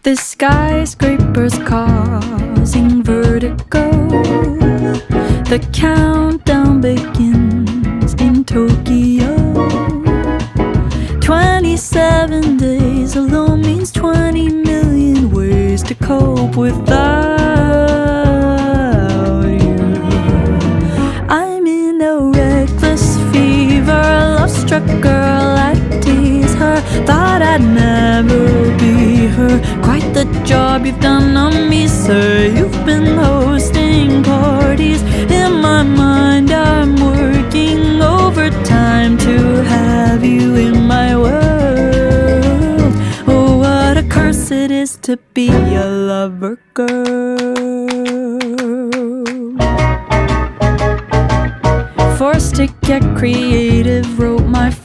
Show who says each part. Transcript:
Speaker 1: The skyscrapers causing vertigo. The countdown begins in Tokyo. 27 days alone means 20 million ways to cope without you. I'm in a reckless fever, love-struck girl, I tease her. Thought I'd never be her. Quite the job you've done on me, sir. You've been hosting parties. In my mind I'm working overtime to have you in my world. Oh, what a curse it is to be a lover girl. Forced to get creative